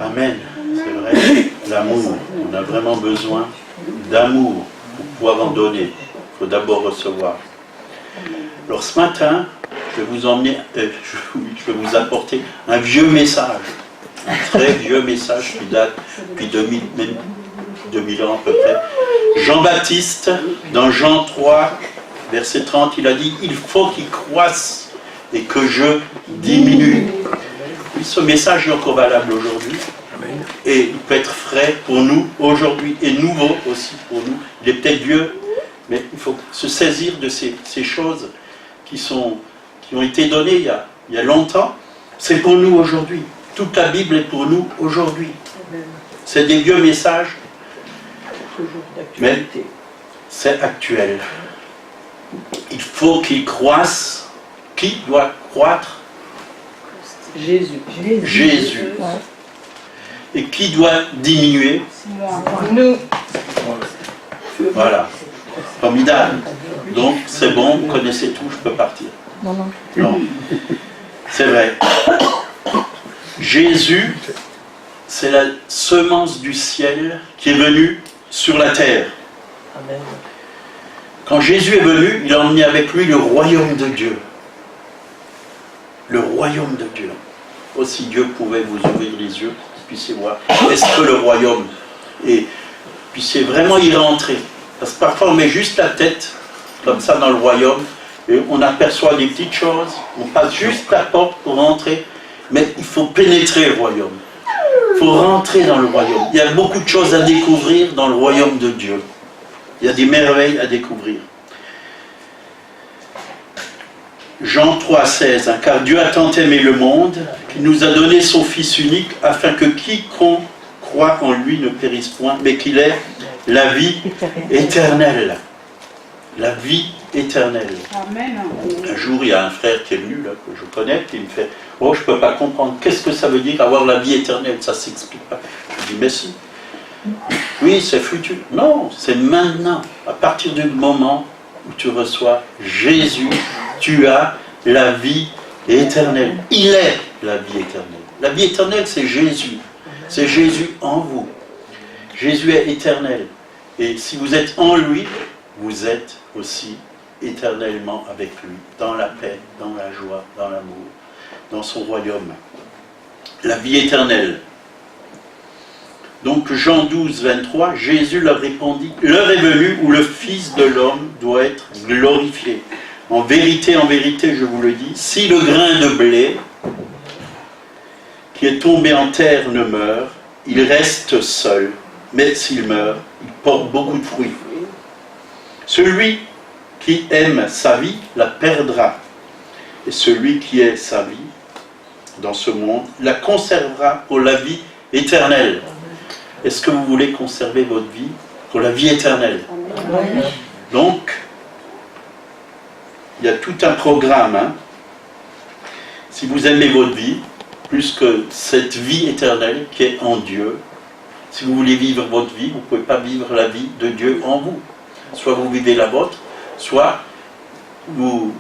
Amen. C'est vrai, l'amour. On a vraiment besoin d'amour pour pouvoir en donner. Il faut d'abord recevoir. Alors ce matin, je vais vous emmener, je vais vous apporter un vieux message. Un très vieux message qui date depuis 2000 ans à peu près. Jean-Baptiste, dans Jean 3, verset 30, il a dit « Il faut qu'il croisse et que je diminue ». Oui, ce message est encore valable aujourd'hui. Et il peut être frais pour nous aujourd'hui et nouveau aussi pour nous. Il est peut-être vieux, mais il faut se saisir de ces choses qui ont été données il y a longtemps. C'est pour nous aujourd'hui. Toute la Bible est pour nous aujourd'hui. C'est des vieux messages, mais c'est actuel. Il faut qu'il croisse. Qui doit croître? Jésus. Jésus. Et qui doit diminuer? Nous. Voilà. Formidable. Donc, c'est bon, vous connaissez tout, je peux partir. Non. C'est vrai. Jésus, c'est la semence du ciel qui est venue sur la terre. Amen. Quand Jésus est venu, il a emmené avec lui le royaume de Dieu. Le royaume de Dieu. Aussi Dieu pouvait vous ouvrir les yeux, que vous puissiez voir. Est-ce que le royaume est... puissiez vraiment y rentrer. Parce que parfois on met juste la tête, comme ça dans le royaume, et on aperçoit des petites choses, on passe juste la porte pour rentrer, mais il faut pénétrer le royaume. Il faut rentrer dans le royaume. Il y a beaucoup de choses à découvrir dans le royaume de Dieu. Il y a des merveilles à découvrir. Jean 3, 16, hein, car Dieu a tant aimé le monde qu'il nous a donné son Fils unique afin que quiconque croit en lui ne périsse point, mais qu'il ait la vie éternelle. La vie éternelle. Amen. Un jour, il y a un frère qui est venu, là, que je connais, qui me fait « Oh, je ne peux pas comprendre, qu'est-ce que ça veut dire avoir la vie éternelle? Ça ne s'explique pas. » Je dis « Mais si. » Oui, c'est futur. Non, c'est maintenant. À partir du moment où tu reçois Jésus, tu as la vie éternelle. Il est la vie éternelle. La vie éternelle, c'est Jésus. C'est Jésus en vous. Jésus est éternel. Et si vous êtes en lui, vous êtes aussi éternellement avec lui, dans la paix, dans la joie, dans l'amour, dans son royaume. La vie éternelle. Donc Jean 12, 23, Jésus leur répondit, « L'heure est venue où le Fils de l'homme doit être glorifié. En vérité, je vous le dis, si le grain de blé qui est tombé en terre ne meurt, il reste seul, mais s'il meurt, il porte beaucoup de fruits. Celui qui aime sa vie la perdra, et celui qui est sa vie dans ce monde la conservera pour la vie éternelle. » Est-ce que vous voulez conserver votre vie pour la vie éternelle? Amen. Donc, il y a tout un programme. Hein. Si vous aimez votre vie, plus que cette vie éternelle qui est en Dieu, si vous voulez vivre votre vie, vous ne pouvez pas vivre la vie de Dieu en vous. Soit vous vivez la vôtre, soit vous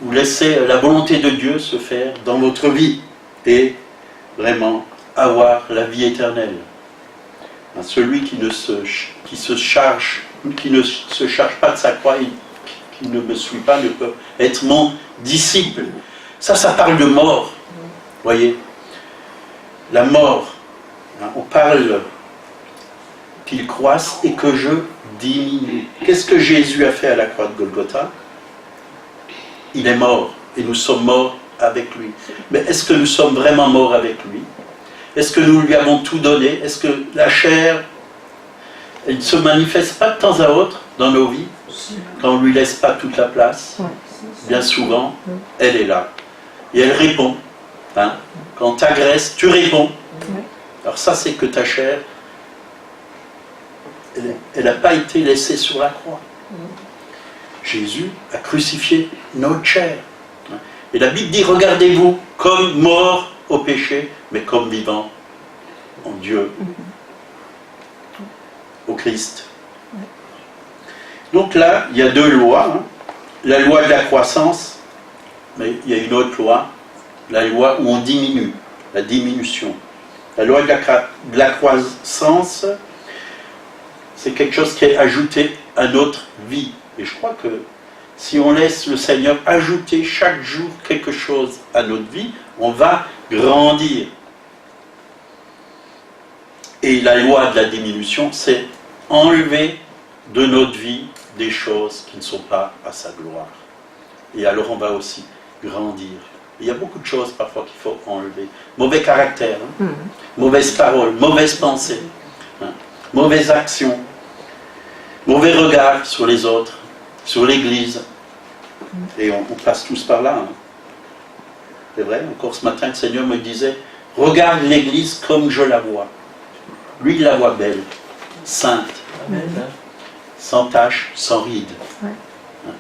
laissez la volonté de Dieu se faire dans votre vie et vraiment avoir la vie éternelle. Celui qui ne se charge pas de sa croix et qui ne me suit pas ne peut être mon disciple. Ça parle de mort. Voyez, la mort. Hein, on parle qu'il croisse et que je diminue. Qu'est-ce que Jésus a fait à la croix de Golgotha? Il est mort et nous sommes morts avec lui. Mais est-ce que nous sommes vraiment morts avec lui? Est-ce que nous lui avons tout donné? Est-ce que la chair, elle ne se manifeste pas de temps à autre dans nos vies? Quand on ne lui laisse pas toute la place, bien souvent, elle est là. Et elle répond. Hein? Quand tu agresses, tu réponds. Alors ça, c'est que ta chair, elle n'a pas été laissée sur la croix. Jésus a crucifié notre chair. Et la Bible dit, regardez-vous comme mort au péché, mais comme vivant en Dieu, au Christ. Donc là, il y a deux lois. Hein. La loi de la croissance, mais il y a une autre loi, la loi où on diminue, la diminution. La loi de la croissance, c'est quelque chose qui est ajouté à notre vie. Et je crois que si on laisse le Seigneur ajouter chaque jour quelque chose à notre vie, on va grandir. Et la loi de la diminution, c'est enlever de notre vie des choses qui ne sont pas à sa gloire. Et alors on va aussi grandir. Il y a beaucoup de choses parfois qu'il faut enlever. Mauvais caractère, mauvaise parole, mauvaise pensée, mauvaise action, mauvais regard sur les autres, sur l'Église. Et on passe tous par là. C'est vrai, encore ce matin, le Seigneur me disait, regarde l'Église comme je la vois. Lui, il la voit belle, sainte, sans tache, sans ride.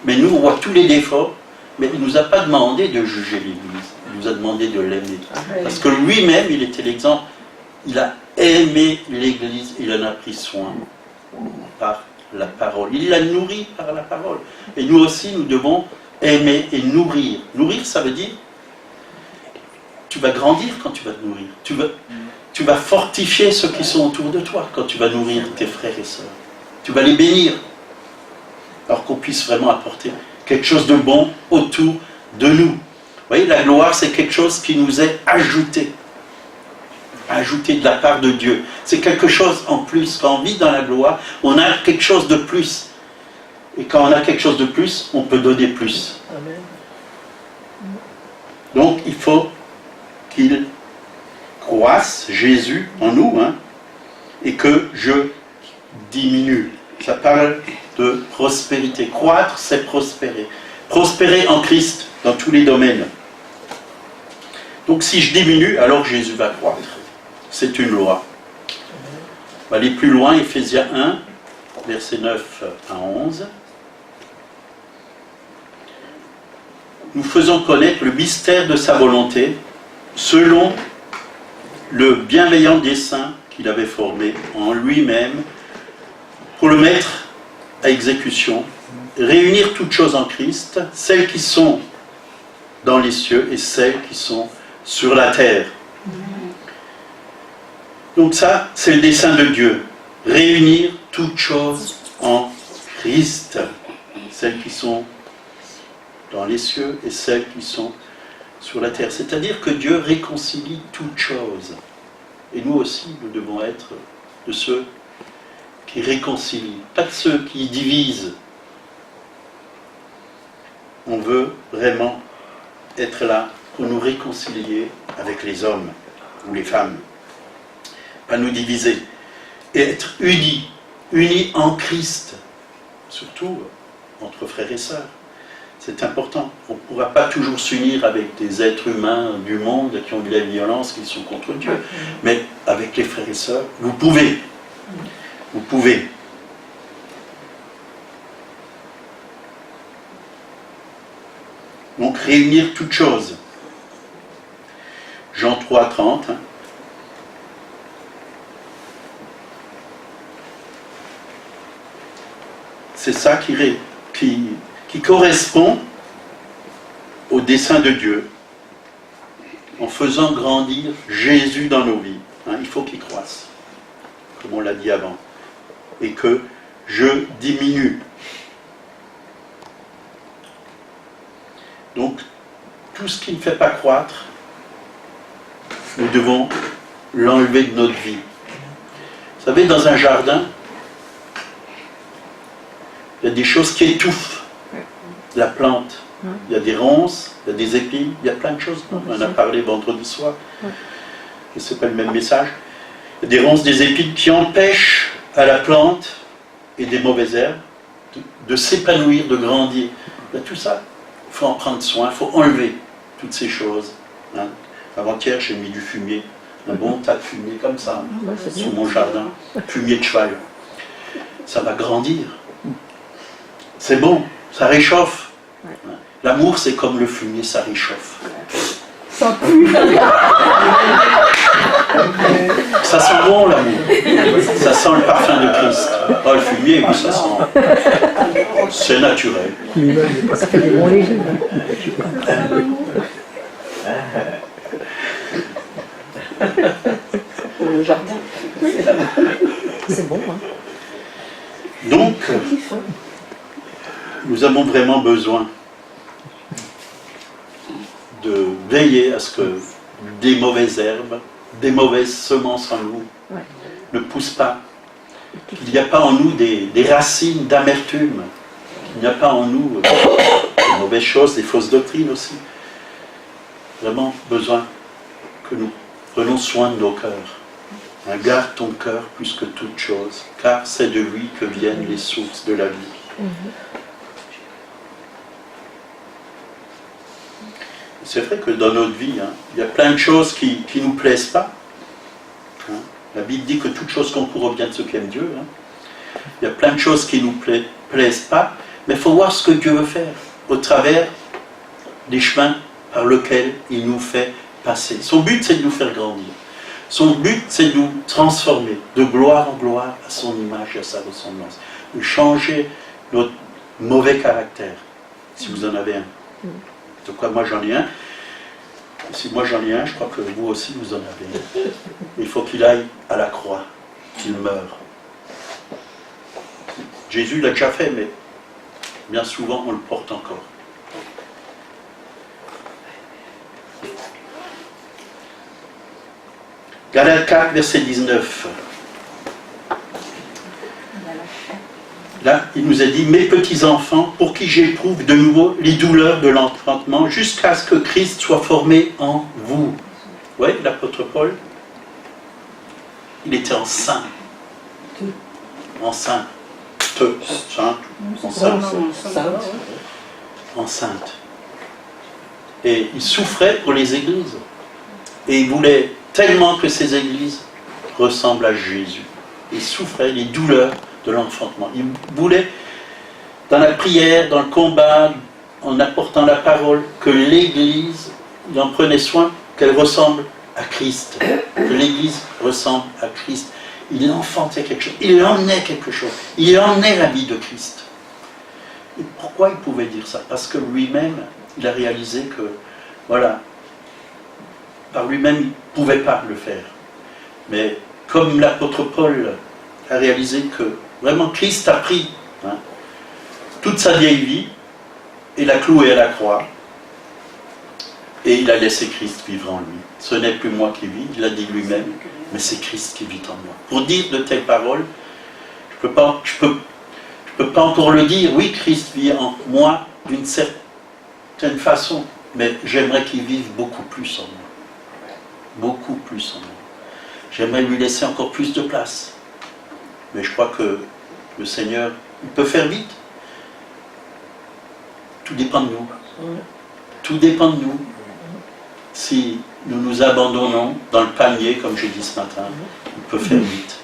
Mais nous, on voit tous les défauts, mais il ne nous a pas demandé de juger l'Église. Il nous a demandé de l'aimer. Parce que lui-même, il était l'exemple. Il a aimé l'Église, il en a pris soin par la parole. Il l'a nourrie par la parole. Et nous aussi, nous devons aimer et nourrir. Nourrir, ça veut dire, tu vas grandir quand tu vas te nourrir. Tu vas fortifier ceux qui sont autour de toi quand tu vas nourrir tes frères et sœurs. Tu vas les bénir. Alors qu'on puisse vraiment apporter quelque chose de bon autour de nous. Vous voyez, la gloire, c'est quelque chose qui nous est ajouté. Ajouté de la part de Dieu. C'est quelque chose en plus. Quand on vit dans la gloire, on a quelque chose de plus. Et quand on a quelque chose de plus, on peut donner plus. Amen. Donc, il faut qu'il croisse, Jésus, en nous, et que je diminue. Ça parle de prospérité. Croître, c'est prospérer. Prospérer en Christ dans tous les domaines. Donc si je diminue, alors Jésus va croître. C'est une loi. On va aller plus loin, Éphésiens 1, versets 9 à 11. Nous faisons connaître le mystère de sa volonté, selon le bienveillant dessein qu'il avait formé en lui-même, pour le mettre à exécution, réunir toutes choses en Christ, celles qui sont dans les cieux et celles qui sont sur la terre. Donc ça, c'est le dessein de Dieu. Réunir toutes choses en Christ, celles qui sont dans les cieux et celles qui sont sur la terre. C'est-à-dire que Dieu réconcilie toutes choses. Et nous aussi, nous devons être de ceux qui réconcilient, pas de ceux qui divisent. On veut vraiment être là pour nous réconcilier avec les hommes ou les femmes, pas nous diviser, et être unis, unis en Christ, surtout entre frères et sœurs. C'est important. On ne pourra pas toujours s'unir avec des êtres humains du monde qui ont de la violence, qui sont contre Dieu, mais avec les frères et sœurs, vous pouvez. Vous pouvez. Donc réunir toutes choses. Jean 3, 30. C'est ça qui correspond au dessein de Dieu, en faisant grandir Jésus dans nos vies. Il faut qu'il croisse, comme on l'a dit avant, et que je diminue. Donc, tout ce qui ne fait pas croître, nous devons l'enlever de notre vie. Vous savez, dans un jardin, il y a des choses qui étouffent la plante. Il y a des ronces, il y a des épines, il y a plein de choses. On en a parlé vendredi soir. Et ce n'est pas le même message. Il y a des ronces, des épines qui empêchent à la plante et des mauvaises herbes de s'épanouir, de grandir. Il y a tout ça. Il faut en prendre soin, il faut enlever toutes ces choses. Avant-hier, j'ai mis du fumier, un bon tas de fumier comme ça, sous mon jardin, fumier de cheval. Ça va grandir. C'est bon, ça réchauffe. L'amour, c'est comme le fumier, ça réchauffe. Ça pue. Ça sent bon, l'amour. Ça sent le parfum de Christ. Oh, le fumier, oui, ça sent. C'est naturel. Ça fait des bons légumes. le jardin. C'est bon, hein. Donc, nous avons vraiment besoin de veiller à ce que des mauvaises herbes, des mauvaises semences en nous ne poussent pas. Qu'il n'y a pas en nous des racines d'amertume. Qu'il n'y a pas en nous des mauvaises choses, des fausses doctrines aussi. Vraiment besoin que nous prenons soin de nos cœurs. Hein, garde ton cœur plus que toute chose, car c'est de lui que viennent les sources de la vie. C'est vrai que dans notre vie, hein, il y a plein de choses qui ne nous plaisent pas. Hein. La Bible dit que toute chose concourt au bien de ceux qui aiment Dieu. Hein. Il y a plein de choses qui ne nous plaisent pas, mais il faut voir ce que Dieu veut faire au travers des chemins par lesquels il nous fait passer. Son but, c'est de nous faire grandir. Son but, c'est de nous transformer de gloire en gloire à son image et à sa ressemblance. De changer notre mauvais caractère, si vous en avez un. En tout cas, moi j'en ai un. Si moi j'en ai un, je crois que vous aussi vous en avez un. Il faut qu'il aille à la croix, qu'il meure. Jésus l'a déjà fait, mais bien souvent on le porte encore. Galates 4, verset 19. Là, il nous a dit, mes petits enfants, pour qui j'éprouve de nouveau les douleurs de l'enfantement, jusqu'à ce que Christ soit formé en vous. Vous voyez, l'apôtre Paul, il était enceint. Enceinte. Enceinte. Et il souffrait pour les églises. Et il voulait tellement que ces églises ressemblent à Jésus. Il souffrait les douleurs de l'enfantement. Il voulait, dans la prière, dans le combat, en apportant la parole, que l'Église, il en prenait soin, qu'elle ressemble à Christ. Que l'Église ressemble à Christ. Il enfantait quelque chose. Il emmenait quelque chose. Il emmenait la vie de Christ. Et pourquoi il pouvait dire ça? Parce que lui-même, il a réalisé que, voilà, par lui-même, il ne pouvait pas le faire. Mais comme l'apôtre Paul a réalisé que vraiment Christ a pris toute sa vieille vie et l'a cloué à la croix et il a laissé Christ vivre en lui. Ce n'est plus moi qui vis, il l'a dit lui-même, mais c'est Christ qui vit en moi. Pour dire de telles paroles, je peux pas encore le dire. Oui, Christ vit en moi d'une certaine façon, mais j'aimerais qu'il vive beaucoup plus en moi. Beaucoup plus en moi. J'aimerais lui laisser encore plus de place. Mais je crois que le Seigneur, il peut faire vite. Tout dépend de nous. Tout dépend de nous. Si nous nous abandonnons dans le panier, comme j'ai dit ce matin, il peut faire vite.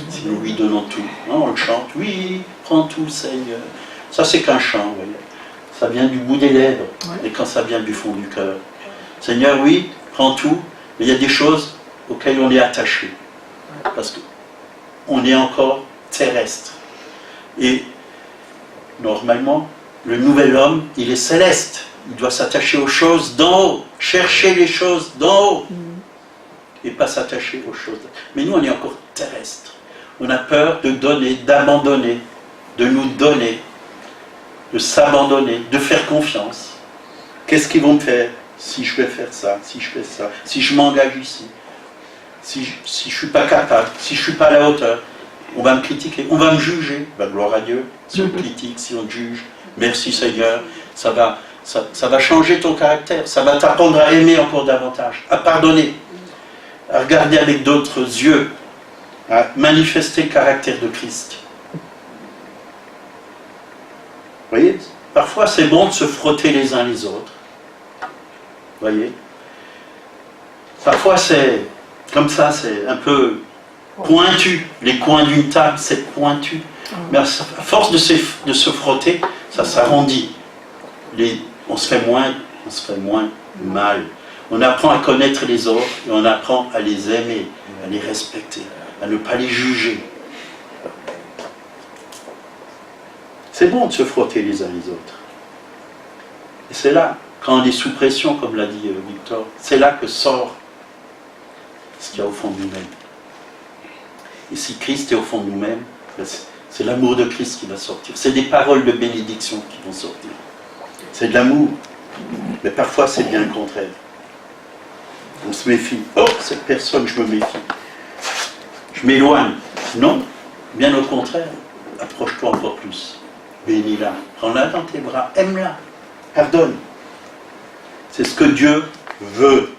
Si nous lui donnons tout. Non, on le chante. Oui, prends tout, Seigneur. Ça, c'est qu'un chant, vous voyez. Ça vient du bout des lèvres. Et quand ça vient du fond du cœur. Seigneur, oui, prends tout. Mais il y a des choses auxquelles on est attaché. Parce qu'on est encore terrestre. Et normalement, le nouvel homme, il est céleste. Il doit s'attacher aux choses d'en haut. Chercher les choses d'en haut. Et pas s'attacher aux choses. Mais nous, on est encore terrestre. On a peur de donner, d'abandonner, de nous donner, de s'abandonner, de faire confiance. Qu'est-ce qu'ils vont me faire si je vais faire ça, si je fais ça, si je m'engage ici, si je ne suis pas capable, si je ne suis pas à la hauteur? On va me critiquer, on va me juger. Ben, gloire à Dieu, si on critique, si on juge. Merci Seigneur, ça va changer ton caractère, ça va t'apprendre à aimer encore davantage, à pardonner, à regarder avec d'autres yeux, à manifester le caractère de Christ. Vous voyez, parfois c'est bon de se frotter les uns les autres. Vous voyez, parfois c'est comme ça, c'est un peu pointu. Les coins d'une table, c'est pointu. Mais à force de se frotter, ça s'arrondit. On se fait moins mal. On apprend à connaître les autres et on apprend à les aimer, à les respecter, à ne pas les juger. C'est bon de se frotter les uns les autres. Et c'est là, quand on est sous pression, comme l'a dit Victor, c'est là que sort ce qu'il y a au fond de nous-mêmes. Et si Christ est au fond de nous-mêmes, c'est l'amour de Christ qui va sortir. C'est des paroles de bénédiction qui vont sortir. C'est de l'amour. Mais parfois, c'est bien le contraire. On se méfie. Oh, cette personne, je me méfie. Je m'éloigne. Non, bien au contraire. Approche-toi encore plus. Bénis-la. Prends-la dans tes bras. Aime-la. Pardonne. C'est ce que Dieu veut.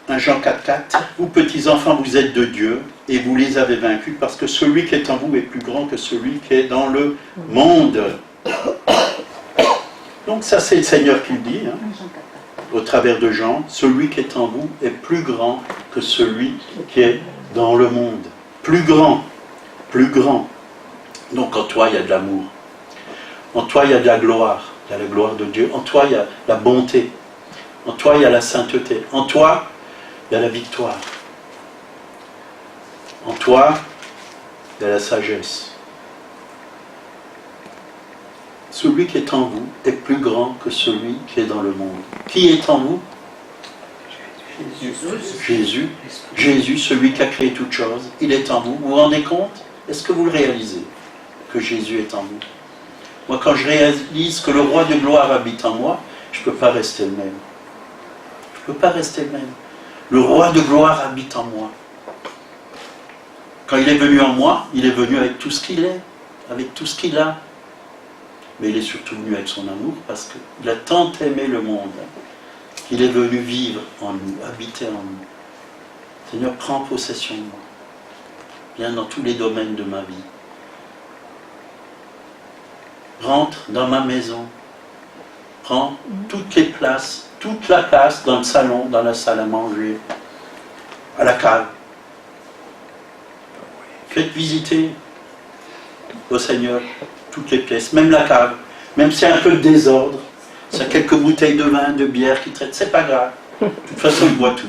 1 Jean 4,4. Vous, petits enfants, vous êtes de Dieu et vous les avez vaincus parce que celui qui est en vous est plus grand que celui qui est dans le monde. Donc ça, c'est le Seigneur qui le dit, hein, au travers de Jean. Celui qui est en vous est plus grand que celui qui est dans le monde. Plus grand. Plus grand. Donc en toi, il y a de l'amour. En toi, il y a de la gloire. Il y a la gloire de Dieu. En toi, il y a la bonté. En toi, il y a la sainteté. En toi, il y a la victoire. En toi, il y a la sagesse. Celui qui est en vous est plus grand que celui qui est dans le monde. Qui est en vous? Jésus. Jésus, celui qui a créé toutes choses. Il est en vous. Vous vous rendez compte? Est-ce que vous le réalisez? Que Jésus est en vous. Moi, quand je réalise que le roi de gloire habite en moi, je ne peux pas rester le même. Je ne peux pas rester le même. Le roi de gloire habite en moi. Quand il est venu en moi, il est venu avec tout ce qu'il est, avec tout ce qu'il a. Mais il est surtout venu avec son amour parce qu'il a tant aimé le monde qu'il est venu vivre en nous, habiter en nous. Seigneur, prends possession de moi. Viens dans tous les domaines de ma vie. Rentre dans ma maison. Prends toutes les places, toute la place dans le salon, dans la salle à manger, à la cave. Faites visiter au Seigneur toutes les pièces, même la cave, même s'il y a un peu de désordre, s'il y a quelques bouteilles de vin, de bière qui traitent, c'est pas grave. De toute façon, il boit tout.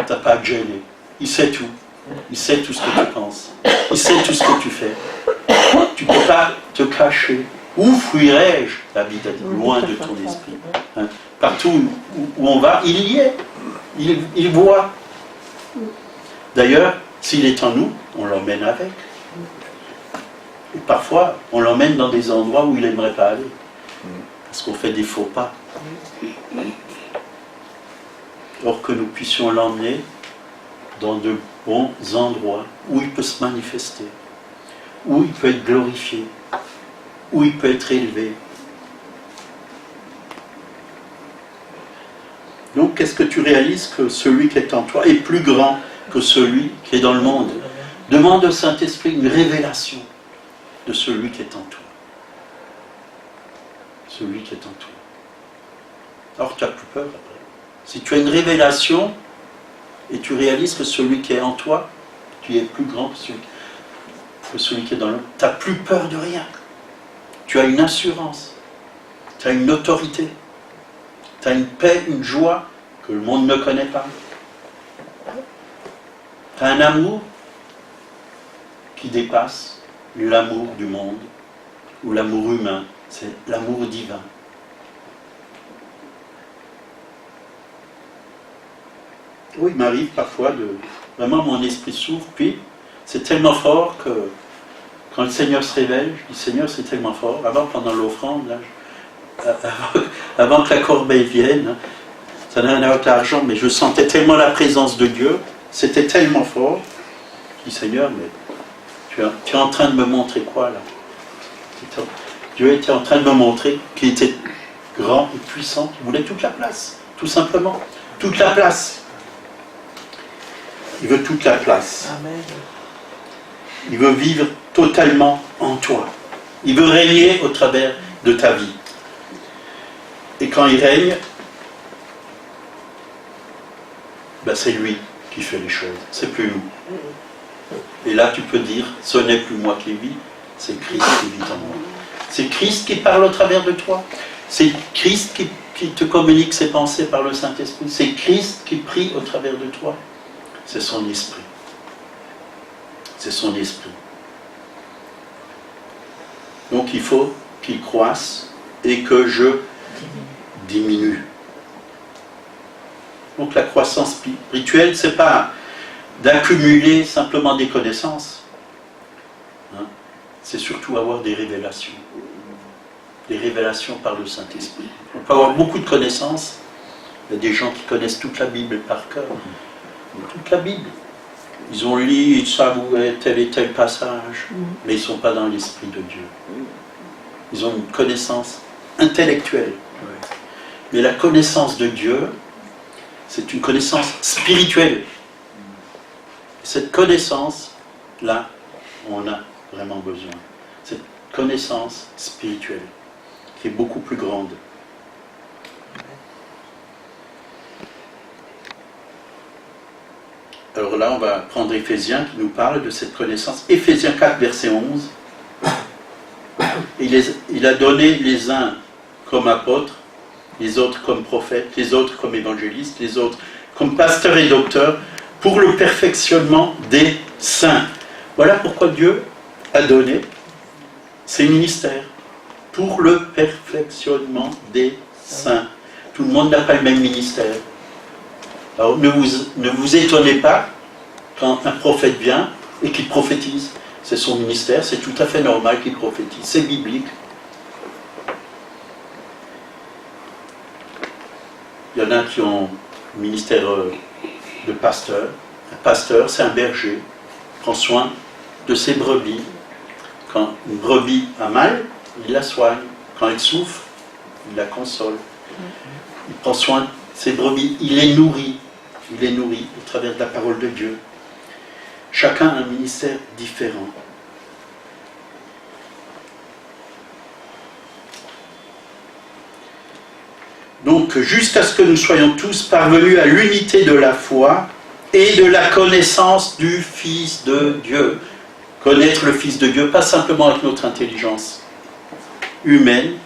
T'as pas à te gêner. Il sait tout. Il sait tout ce que tu penses. Il sait tout ce que tu fais. Tu ne peux pas te cacher. Où fuirais-je? David a dit, loin de ton esprit. Hein? Partout où on va, il y est. Il voit. D'ailleurs, s'il est en nous, on l'emmène avec. Et parfois, on l'emmène dans des endroits où il n'aimerait pas aller. Parce qu'on fait des faux pas. Or que nous puissions l'emmener dans de bons endroits où il peut se manifester, où il peut être glorifié, où il peut être élevé. Donc, qu'est-ce que tu réalises? Que celui qui est en toi est plus grand que celui qui est dans le monde. Demande au Saint-Esprit une révélation de celui qui est en toi. Celui qui est en toi. Alors, tu n'as plus peur après. Si tu as une révélation et tu réalises que celui qui est en toi, tu es plus grand que celui qui est dans le monde, tu n'as plus peur de rien. Tu as une assurance, tu as une autorité, tu as une paix, une joie que le monde ne connaît pas. Tu as un amour qui dépasse l'amour du monde ou l'amour humain, c'est l'amour divin. Oui, il m'arrive parfois vraiment mon esprit s'ouvre, puis c'est tellement fort que quand le Seigneur se révèle, je dis Seigneur, c'est tellement fort. Avant, pendant l'offrande, avant que la corbeille vienne, ça n'a rien à voir avec l'argent, mais je sentais tellement la présence de Dieu, c'était tellement fort. Je dis Seigneur, mais tu es en train de me montrer quoi là? Dieu était en train de me montrer qu'il était grand et puissant, qu'il voulait toute la place, tout simplement. Toute la place. Il veut toute la place. Amen. Il veut vivre totalement en toi. Il veut régner au travers de ta vie. Et quand il règne, ben c'est lui qui fait les choses, c'est plus nous. Et là tu peux dire, ce n'est plus moi qui vis, c'est Christ qui vit en moi. C'est Christ qui parle au travers de toi. C'est Christ qui te communique ses pensées par le Saint-Esprit. C'est Christ qui prie au travers de toi. C'est son esprit. C'est son esprit. Donc il faut qu'il croisse et que je diminue. Donc la croissance spirituelle, ce n'est pas d'accumuler simplement des connaissances. Hein? C'est surtout avoir des révélations. Des révélations par le Saint-Esprit. On peut avoir beaucoup de connaissances. Il y a des gens qui connaissent toute la Bible par cœur. Toute la Bible. Ils ont lu, ils savent où est tel et tel passage, mais ils ne sont pas dans l'Esprit de Dieu. Ils ont une connaissance intellectuelle. Mais la connaissance de Dieu, c'est une connaissance spirituelle. Cette connaissance-là, on a vraiment besoin. Cette connaissance spirituelle, qui est beaucoup plus grande. Alors là, on va prendre Éphésiens qui nous parle de cette connaissance. Éphésiens 4, verset 11. Il a donné les uns comme apôtres, les autres comme prophètes, les autres comme évangélistes, les autres comme pasteurs et docteurs, pour le perfectionnement des saints. Voilà pourquoi Dieu a donné ces ministères, pour le perfectionnement des saints. Tout le monde n'a pas le même ministère. Alors ne vous étonnez pas quand un prophète vient et qu'il prophétise. C'est son ministère, c'est tout à fait normal qu'il prophétise, c'est biblique. Il y en a qui ont le ministère de pasteur. Un pasteur, c'est un berger, il prend soin de ses brebis. Quand une brebis a mal, il la soigne. Quand elle souffre, il la console. Il prend soin de ses brebis, il les nourrit. Il les nourrit au travers de la parole de Dieu. Chacun a un ministère différent. Donc, jusqu'à ce que nous soyons tous parvenus à l'unité de la foi et de la connaissance du Fils de Dieu. Connaître le Fils de Dieu, pas simplement avec notre intelligence humaine,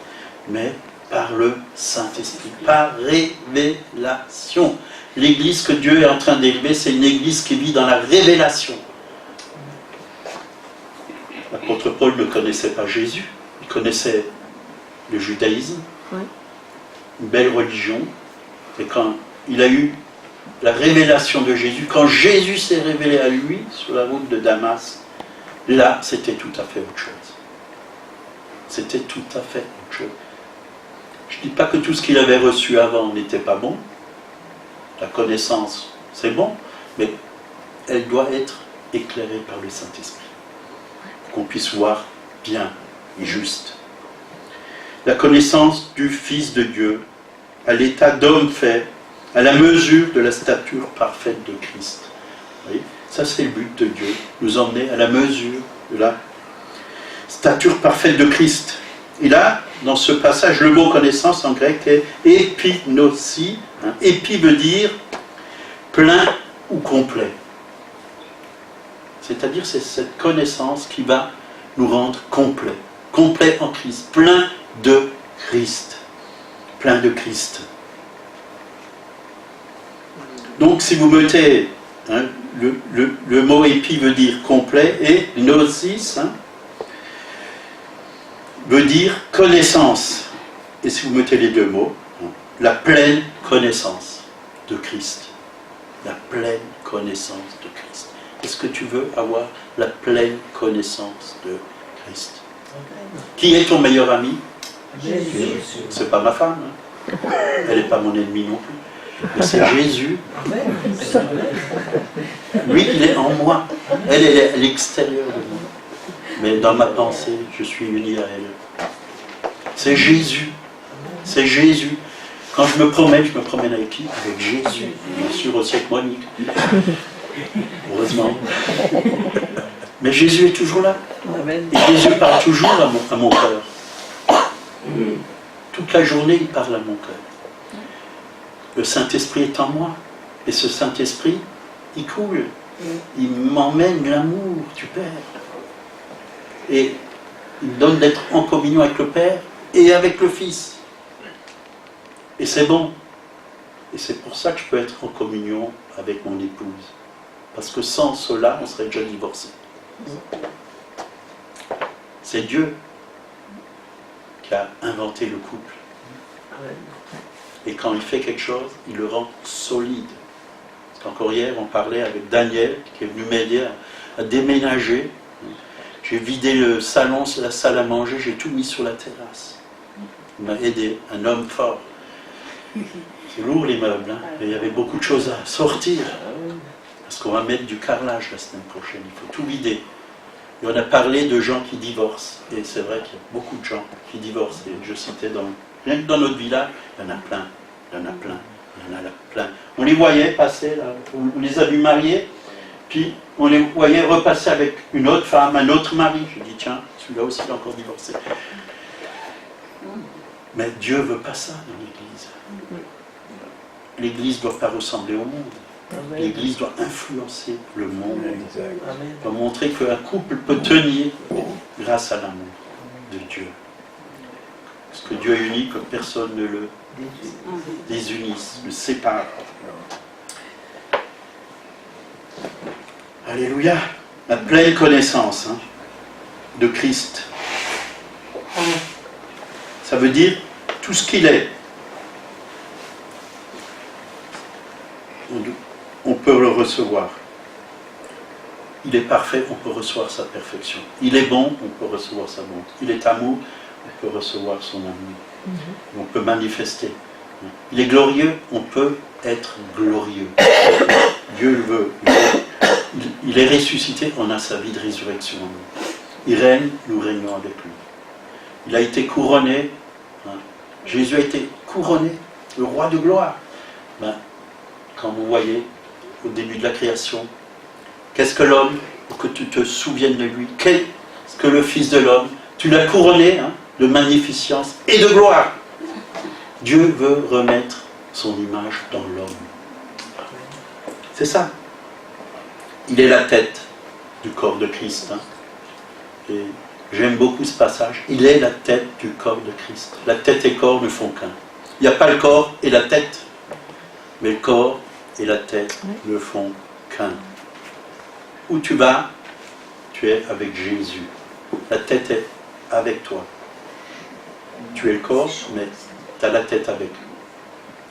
mais par le Saint-Esprit, par révélation. L'église que Dieu est en train d'élever, c'est une église qui vit dans la révélation. L'apôtre Paul ne connaissait pas Jésus, il connaissait le judaïsme, une belle religion, et quand il a eu la révélation de Jésus, quand Jésus s'est révélé à lui sur la route de Damas, là, c'était tout à fait autre chose. C'était tout à fait autre chose. Je ne dis pas que tout ce qu'il avait reçu avant n'était pas bon. La connaissance, c'est bon, mais elle doit être éclairée par le Saint-Esprit. Pour qu'on puisse voir bien et juste. La connaissance du Fils de Dieu, à l'état d'homme fait, à la mesure de la stature parfaite de Christ. Vous voyez, ça c'est le but de Dieu, nous emmener à la mesure de la stature parfaite de Christ. Et là, dans ce passage, le mot connaissance en grec est épinosie. Épi veut dire plein ou complet. C'est-à-dire c'est cette connaissance qui va nous rendre complets. Complets en Christ. Plein de Christ. Plein de Christ. Donc si vous mettez le mot épi veut dire complet et gnosis veut dire connaissance. Et si vous mettez les deux mots, la pleine connaissance de Christ. La pleine connaissance de Christ. Est-ce que tu veux avoir la pleine connaissance de Christ? Qui est ton meilleur ami? Jésus. C'est pas ma femme. Elle n'est pas mon ennemi non plus. Mais c'est Jésus. Lui, il est en moi. Elle est à l'extérieur de moi. Mais dans ma pensée, je suis uni à elle. C'est Jésus. C'est Jésus. Quand je me promène avec qui? Avec Jésus. Bien sûr aussi avec Monique. Heureusement. Mais Jésus est toujours là. Et Jésus parle toujours à mon cœur. Toute la journée, il parle à mon cœur. Le Saint-Esprit est en moi. Et ce Saint-Esprit, il coule. Il m'emmène l'amour du Père. Et il me donne d'être en communion avec le Père et avec le Fils. Et c'est bon. Et c'est pour ça que je peux être en communion avec mon épouse. Parce que sans cela, on serait déjà divorcés. C'est Dieu qui a inventé le couple. Et quand il fait quelque chose, il le rend solide. Parce qu'encore hier, on parlait avec Daniel, qui est venu m'aider à déménager. J'ai vidé le salon, la salle à manger, j'ai tout mis sur la terrasse. Il m'a aidé, un homme fort. C'est lourd les meubles, hein, et il y avait beaucoup de choses à sortir. Parce qu'on va mettre du carrelage la semaine prochaine, il faut tout vider. Et on a parlé de gens qui divorcent. Et c'est vrai qu'il y a beaucoup de gens qui divorcent. Et je citais, rien que dans notre village, il y en a plein, il y en a plein, il y en a plein. On les voyait passer, là, on les a vus mariés, puis on les voyait repasser avec une autre femme, un autre mari. Je dis, tiens, celui-là aussi il a encore divorcé. Mais Dieu ne veut pas ça dans l'Église. L'Église ne doit pas ressembler au monde. L'Église doit influencer le monde. Amen. Doit montrer qu'un couple peut tenir grâce à l'amour de Dieu. Parce que Dieu est uni, que personne ne le désunisse, le sépare. Alléluia. La pleine connaissance de Christ. Ça veut dire tout ce qu'il est. On peut le recevoir. Il est parfait, on peut recevoir sa perfection. Il est bon, on peut recevoir sa bonté. Il est amour, on peut recevoir son amour. On peut manifester. Il est glorieux, on peut être glorieux. Dieu le veut. Il est ressuscité, on a sa vie de résurrection en nous. Il règne, nous régnons avec lui. Il a été couronné. Jésus a été couronné, le roi de gloire. Quand vous voyez, au début de la création, qu'est-ce que l'homme, pour que tu te souviennes de lui, qu'est-ce que le Fils de l'homme, tu l'as couronné de magnificence et de gloire. Dieu veut remettre son image dans l'homme. C'est ça. Il est la tête du corps de Christ. Et j'aime beaucoup ce passage. Il est la tête du corps de Christ. La tête et le corps ne font qu'un. Il n'y a pas le corps et la tête, mais le corps et la tête ne font qu'un. Où tu vas, tu es avec Jésus. La tête est avec toi. Tu es le corps, mais tu as la tête avec lui.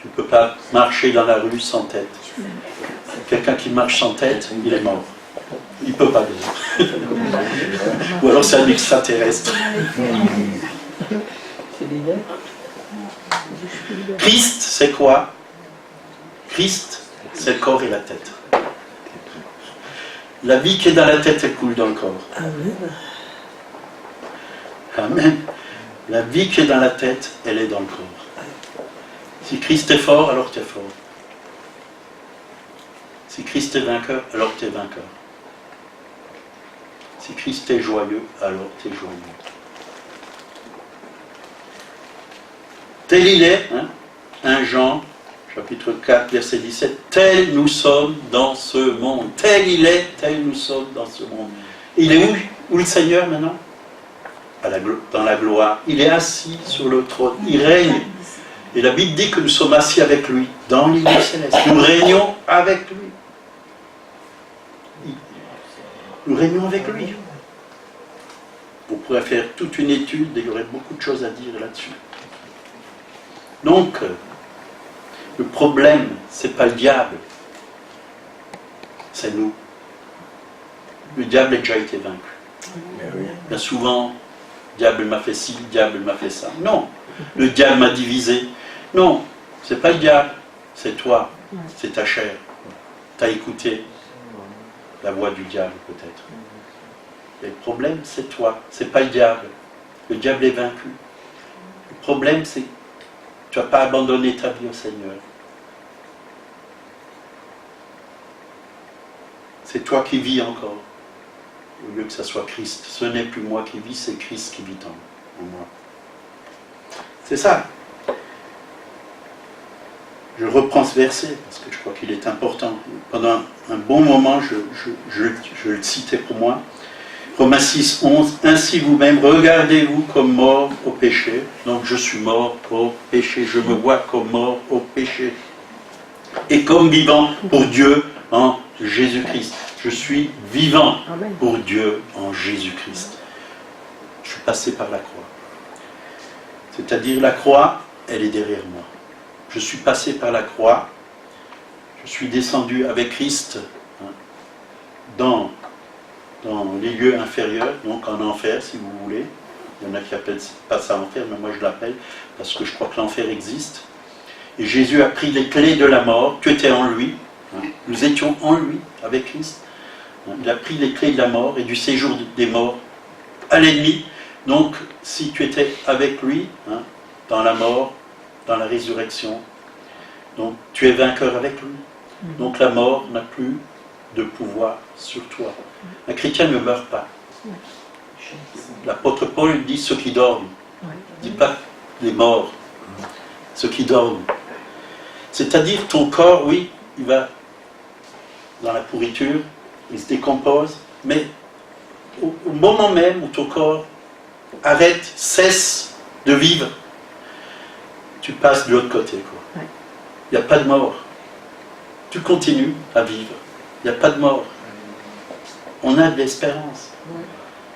Tu ne peux pas marcher dans la rue sans tête. Quelqu'un qui marche sans tête, il est mort. Il ne peut pas dire. Ou alors c'est un extraterrestre. Christ, c'est quoi? Christ, c'est le corps et la tête. La vie qui est dans la tête, elle coule dans le corps. Amen. Amen. La vie qui est dans la tête, elle est dans le corps. Si Christ est fort, alors tu es fort. Si Christ est vainqueur, alors tu es vainqueur. Si Christ est joyeux, alors tu es joyeux. Tel il est, 1 Jean, chapitre 4, verset 17, tel nous sommes dans ce monde. Tel il est, tel nous sommes dans ce monde. Et il est où? Où le Seigneur maintenant? Dans la gloire. Il est assis sur le trône. Il règne. Et la Bible dit que nous sommes assis avec lui dans l'île céleste. Nous régnons avec lui. Nous régnons avec lui. On pourrait faire toute une étude et il y aurait beaucoup de choses à dire là-dessus. Donc, le problème, ce n'est pas le diable, c'est nous. Le diable a déjà été vaincu. Bien souvent, le diable m'a fait ci, le diable m'a fait ça. Non, le diable m'a divisé. Non, ce n'est pas le diable, c'est toi, c'est ta chair. Tu as écouté la voix du diable peut-être. Et le problème, c'est toi, c'est pas le diable. Le diable est vaincu. Le problème, c'est que tu n'as pas abandonné ta vie au Seigneur. C'est toi qui vis encore, au lieu que ce soit Christ. Ce n'est plus moi qui vis, c'est Christ qui vit en moi. C'est ça. Je reprends ce verset, parce que je crois qu'il est important. Pendant un bon moment, je le citais pour moi. Romains 6, 11, ainsi vous-même, regardez-vous comme mort au péché. Donc je suis mort au péché, je me vois comme mort au péché. Et comme vivant pour Dieu en Jésus-Christ. Je suis vivant pour Dieu en Jésus-Christ. Je suis passé par la croix. C'est-à-dire la croix, elle est derrière moi. je suis passé par la croix, je suis descendu avec Christ dans les lieux inférieurs, donc en enfer si vous voulez. Il y en a qui appellent pas ça enfer, mais moi je l'appelle parce que je crois que l'enfer existe. Et Jésus a pris les clés de la mort, tu étais en lui, nous étions en lui avec Christ. Il a pris les clés de la mort et du séjour des morts à l'ennemi. Donc si tu étais avec lui, dans la mort, dans la résurrection, donc tu es vainqueur avec lui. Donc la mort n'a plus de pouvoir sur toi. Un chrétien ne meurt pas. L'apôtre Paul dit ceux qui dorment. Il ne dit pas les morts. Ceux qui dorment. C'est-à-dire ton corps, oui, il va dans la pourriture, il se décompose, mais au moment même où ton corps arrête, cesse de vivre, tu passes de l'autre côté. Il n'y a pas de mort. Tu continues à vivre. Il n'y a pas de mort. On a de l'espérance.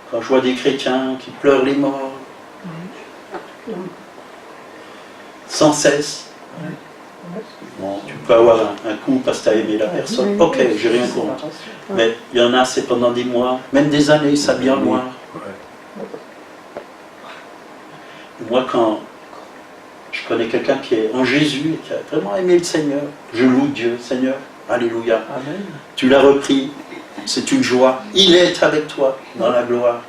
Quand je vois des chrétiens qui pleurent les morts, sans cesse, bon, tu peux avoir un coup parce que tu as aimé la personne, ok, j'ai rien contre. Mais il y en a, c'est pendant des mois, même des années, ça vient loin. Moi, quand je connais quelqu'un qui est en Jésus et qui a vraiment aimé le Seigneur, je loue Dieu, Seigneur, alléluia. Amen. Tu l'as repris, c'est une joie. Il est avec toi dans la gloire.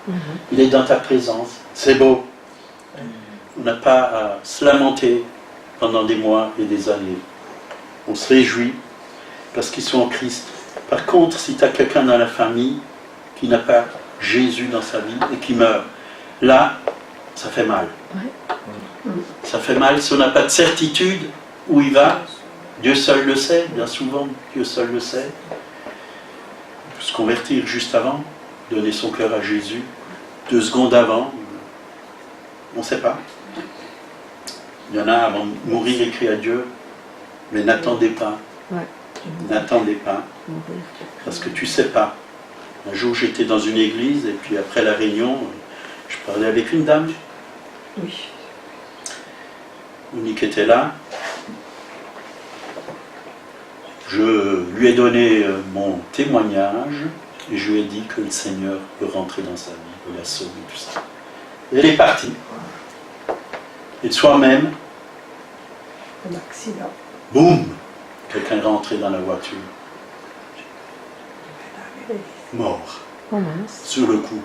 Il est dans ta présence. C'est beau. On n'a pas à se lamenter pendant des mois et des années. On se réjouit parce qu'ils sont en Christ. Par contre, si tu as quelqu'un dans la famille qui n'a pas Jésus dans sa vie et qui meurt, là, ça fait mal. Ça fait mal si on n'a pas de certitude où il va. Dieu seul le sait, bien souvent, Dieu seul le sait. On peut se convertir juste avant, donner son cœur à Jésus, 2 secondes avant, on ne sait pas. Il y en a avant de mourir écrit à Dieu, mais n'attendez pas. N'attendez pas, parce que tu ne sais pas. Un jour j'étais dans une église, et puis après la réunion, je parlais avec une dame. Monique était là. Je lui ai donné mon témoignage et je lui ai dit que le Seigneur peut rentrer dans sa vie, peut la sauver, tout ça. Et elle est partie. Et de soi-même, boum, quelqu'un est rentré dans la voiture. Mort. Sur le coup.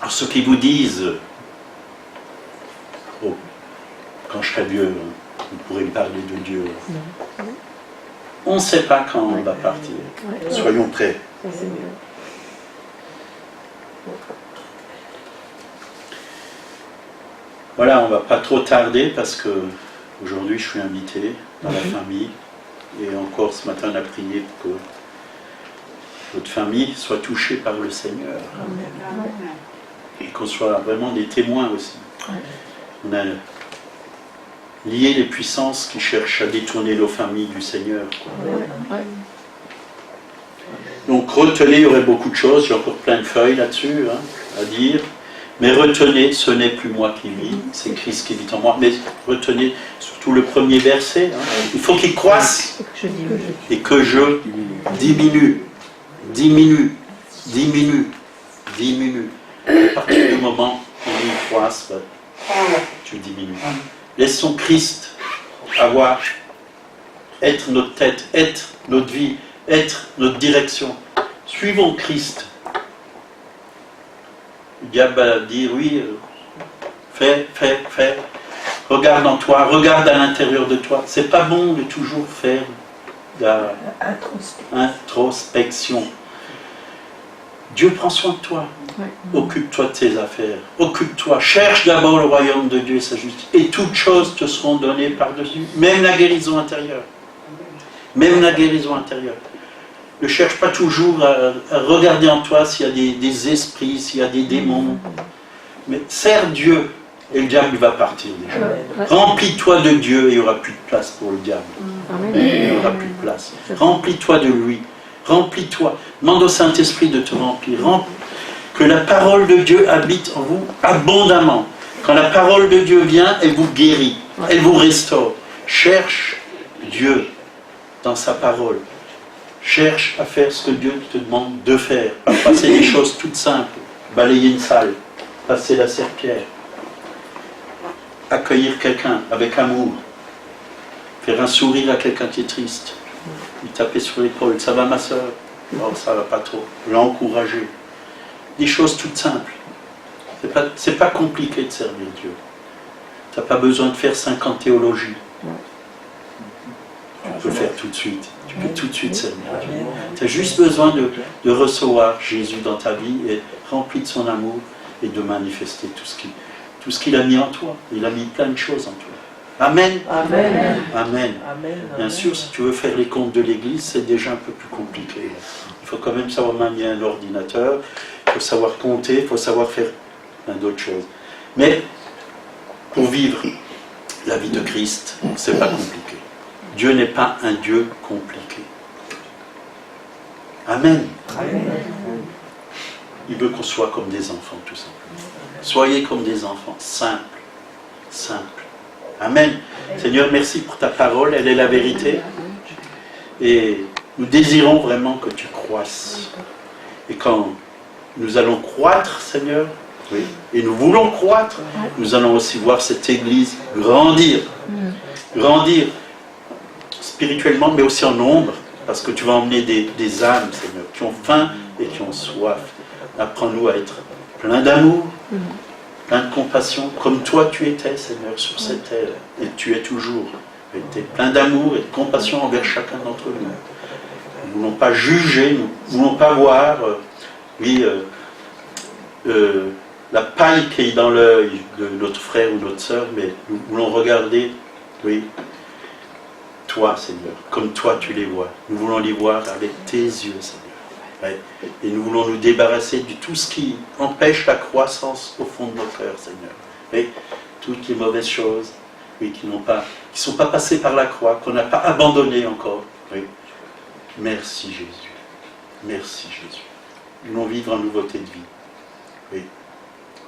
Alors ceux qui vous disent, oh, quand je serai vieux, vous pourrez me parler de Dieu. On ne sait pas quand on va partir. Soyons prêts. Voilà, on ne va pas trop tarder parce que aujourd'hui je suis invité dans la famille. Et encore ce matin on a prié pour que votre famille soit touchée par le Seigneur. Et qu'on soit vraiment des témoins aussi. On a lié les puissances qui cherchent à détourner nos familles du Seigneur. Donc retenez, il y aurait beaucoup de choses, j'ai encore plein de feuilles là-dessus à dire. Mais retenez, ce n'est plus moi qui vis, c'est Christ qui vit en moi. Mais retenez surtout le premier verset. Il faut qu'il croisse et que je diminue. À partir du moment où il croisse, tu diminues. Laissons Christ être notre tête, être notre vie, être notre direction. Suivons Christ. Le diable va dire oui, fais. Regarde en toi, regarde à l'intérieur de toi. C'est pas bon de toujours faire de l'introspection. Dieu prend soin de toi. Occupe-toi de tes affaires. Occupe-toi. Cherche d'abord le royaume de Dieu et sa justice. Et toutes choses te seront données par-dessus. Même la guérison intérieure. Même la guérison intérieure. Ne cherche pas toujours à regarder en toi s'il y a des esprits, s'il y a des démons. Mais sers Dieu et le diable va partir déjà. Remplis-toi de Dieu et il n'y aura plus de place pour le diable. Il n'y aura plus de place. Remplis-toi de lui. Remplis-toi. Demande au Saint-Esprit de te remplir. Que la parole de Dieu habite en vous abondamment. Quand la parole de Dieu vient, elle vous guérit, elle vous restaure. Cherche Dieu dans sa parole. Cherche à faire ce que Dieu te demande de faire. Pas passer des choses toutes simples. Balayer une salle, passer la serpillière. Accueillir quelqu'un avec amour. Faire un sourire à quelqu'un qui est triste. Lui taper sur l'épaule. Ça va ma soeur? Non, ça va pas trop. L'encourager. Des choses toutes simples. C'est pas compliqué de servir Dieu. Tu n'as pas besoin de faire 50 théologies. Tu peux le faire tout de suite. Tu peux tout de suite servir Dieu. Tu as juste besoin de recevoir Jésus dans ta vie et rempli de son amour et de manifester tout ce qu'il a mis en toi. Il a mis plein de choses en toi. Amen. Amen. Amen. Amen. Bien sûr, si tu veux faire les comptes de l'Église, c'est déjà un peu plus compliqué. Il faut quand même savoir manier un ordinateur, il faut savoir compter, il faut savoir faire plein d'autres choses. Mais pour vivre la vie de Christ, c'est pas compliqué. Dieu n'est pas un Dieu compliqué. Amen. Amen. Il veut qu'on soit comme des enfants, tout simplement. Soyez comme des enfants, simples. Simples. Amen. Seigneur, merci pour ta parole, elle est la vérité. Et nous désirons vraiment que tu croisses. Et quand nous allons croître, Seigneur, oui, et nous voulons croître, nous allons aussi voir cette Église grandir. Grandir spirituellement, mais aussi en nombre, parce que tu vas emmener des âmes, Seigneur, qui ont faim et qui ont soif. Apprends-nous à être plein d'amour, plein de compassion, comme toi tu étais, Seigneur, sur cette terre, et tu es toujours. Tu es plein d'amour et de compassion envers chacun d'entre nous. Nous ne voulons pas juger, nous ne voulons pas voir la paille qui est dans l'œil de notre frère ou notre sœur, mais nous voulons regarder, oui, toi, Seigneur, comme toi tu les vois. Nous voulons les voir avec tes yeux, Seigneur. Ouais. Et nous voulons nous débarrasser de tout ce qui empêche la croissance au fond de nos cœurs, Seigneur. Et toutes les mauvaises choses, oui, qui ne sont pas passées par la croix, qu'on n'a pas abandonnées encore. Oui. Merci Jésus. Merci Jésus. Nous voulons vivre en nouveauté de vie. Oui.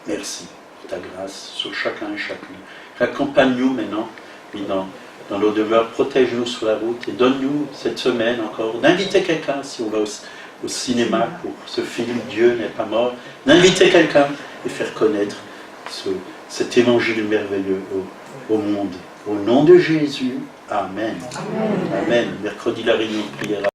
Merci pour ta grâce sur chacun et chacune. Accompagne-nous maintenant, oui, dans nos demeures, protège-nous sur la route et donne-nous cette semaine encore d'inviter quelqu'un si on va au cinéma pour ce film Dieu n'est pas mort, d'inviter quelqu'un et faire connaître cet évangile merveilleux au monde. Au nom de Jésus, Amen. Amen. Mercredi, la réunion de prière.